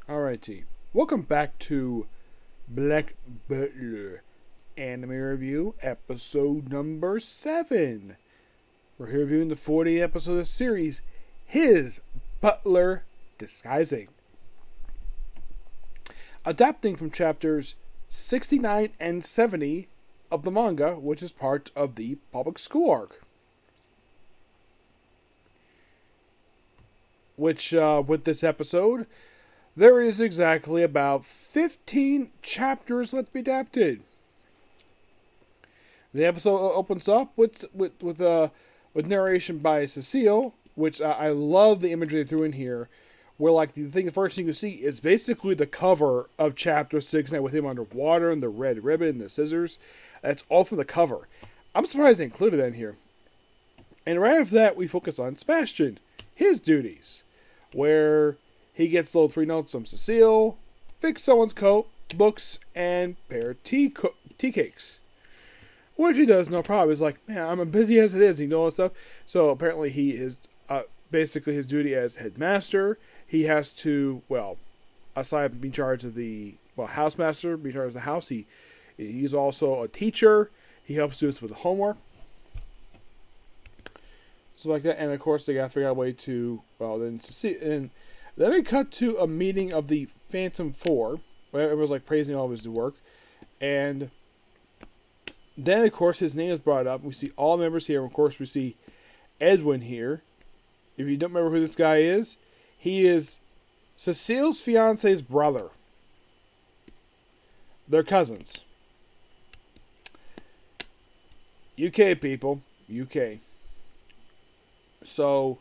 Alrighty. Welcome back to Black Butler Anime Review, episode number 7. We're here reviewing the 40th episode of the series, His Butler Disguising. Adapting from chapters 69 and 70 of the manga, which is part of the public school arc. Which, with this episode, there is exactly about 15 chapters left to be adapted. The episode opens up with narration by Cecile, which I love the imagery they threw in here, where the first thing you see is basically the cover of chapter 6 with him underwater and the red ribbon and the scissors. That's all from the cover. I'm surprised they included that in here. And right after that, we focus on Sebastian, his duties, where he gets little 3 notes from Cecile, fix someone's coat, books, and pair of tea cakes. Which he does no problem. He's like, man, I'm busy as it is. You know all this stuff. So apparently he is, basically his duty as headmaster. He has to, aside being in charge of the, housemaster, be in charge of the house. He's also a teacher. He helps students with the homework. So like that. And of course they got to figure out a way to, then we cut to a meeting of the Phantom Four, where everyone's praising all of his work. And then, of course, his name is brought up. We see all members here. Of course, we see Edwin here. If you don't remember who this guy is, he is Cecile's fiance's brother. They're cousins. UK people. UK. So,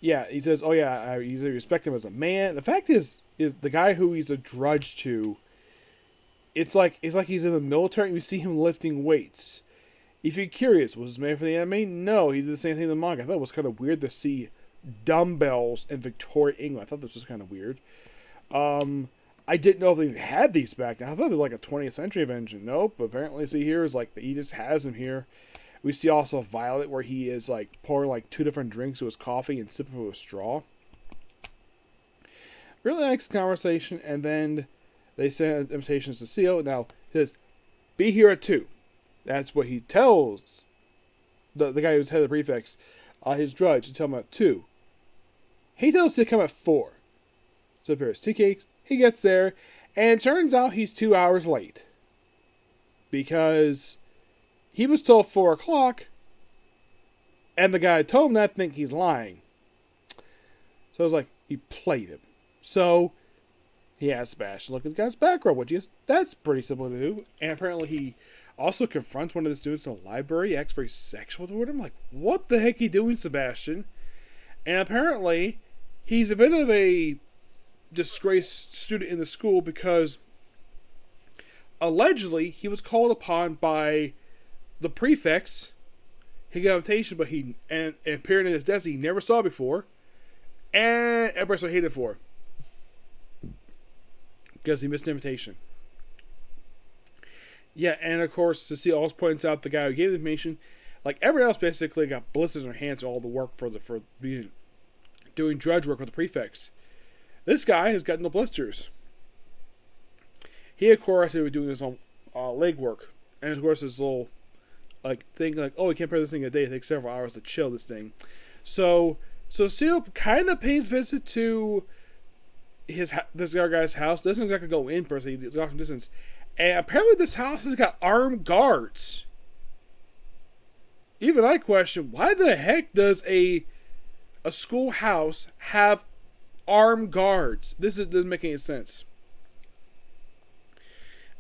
yeah, he says, I respect him as a man. The fact is the guy who he's a drudge to, it's like he's in the military and you see him lifting weights. If you're curious, was this made for the anime? No, he did the same thing in the manga. I thought it was kind of weird to see dumbbells in Victoria, England. I thought this was kind of weird. I didn't know if they even had these back then. I thought they were like a 20th century invention. Nope, apparently see here is he just has them here. We see also Violet, where he is pouring 2 different drinks to his coffee and sipping with a straw. Really nice conversation, and then they send an invitation to Cecile. Now, he says, be here at 2. That's what he tells the guy who's head of the prefects, his drudge, to tell him at 2. He tells us to come at 4. So prepares tea cakes. He gets there, and it turns out he's 2 hours late. Because he was told 4 o'clock, and the guy told him that, think he's lying. So it was he played him. So he has Sebastian look at the guy's background, that's pretty simple to do. And apparently he also confronts one of the students in the library, acts very sexual toward him. What the heck are you doing, Sebastian? And apparently he's a bit of a disgraced student in the school because allegedly he was called upon by the prefects. He got an invitation, but he appeared in his desk he never saw before, and everybody so hated for because he missed an invitation. Yeah, and of course Cecile also points out the guy who gave the information, everyone else, basically got blisters on their hands all the work for doing drudge work with the prefects. This guy has got no blisters. He of course was doing his own leg work, and of course his little thing we can't play this thing a day. It takes several hours to chill this thing. So Cecile kind of pays visit to this guy's house. Doesn't exactly go in per se. He goes off from distance. And apparently this house has got armed guards. Even I question, why the heck does a schoolhouse have armed guards? Doesn't make any sense.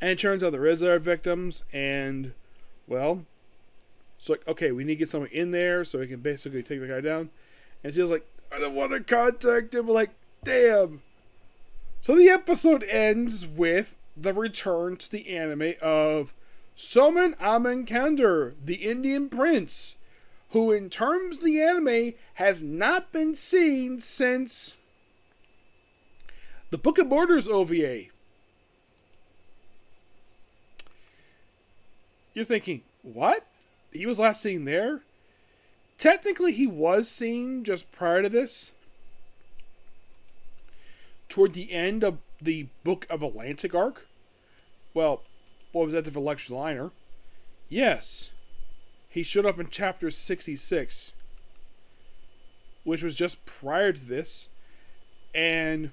And it turns out there is other victims, and so okay, we need to get someone in there so we can basically take the guy down. And she's I don't want to contact him. Damn. So the episode ends with the return to the anime of Soman Amenkender, the Indian prince, who in terms of the anime has not been seen since the Book of Borders OVA. You're thinking, what? He was last seen there? Technically, he was seen just prior to this. toward the end of the Book of Atlantic arc. Well, what was that for Lecture Liner? Yes, he showed up in chapter 66, which was just prior to this. And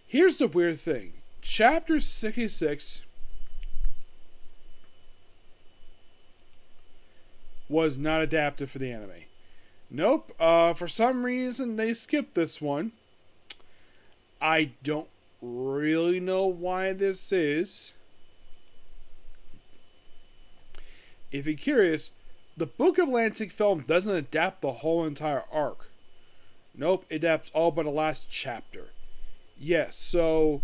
here's the weird thing. Chapter 66 was not adapted for the anime. Nope, for some reason they skipped this one. I don't really know why this is. If you're curious, the Book of Atlantic film doesn't adapt the whole entire arc. Nope, it adapts all but the last chapter. Yes, so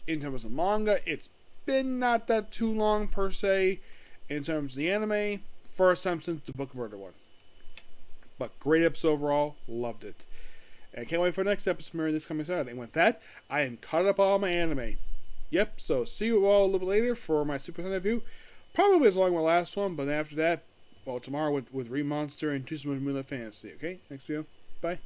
in terms of manga, it's been not that too long per se. In terms of the anime, first time since the Book of Murder one. But great episode overall, loved it. And I can't wait for the next episode this coming Saturday. And with that, I am caught up on all my anime. Yep, so see you all a little bit later for my Super Sentai review. Probably as long as my last one, but after that, well, tomorrow with Re Monster and Two Moonlit Fantasy. Okay, next video. Bye.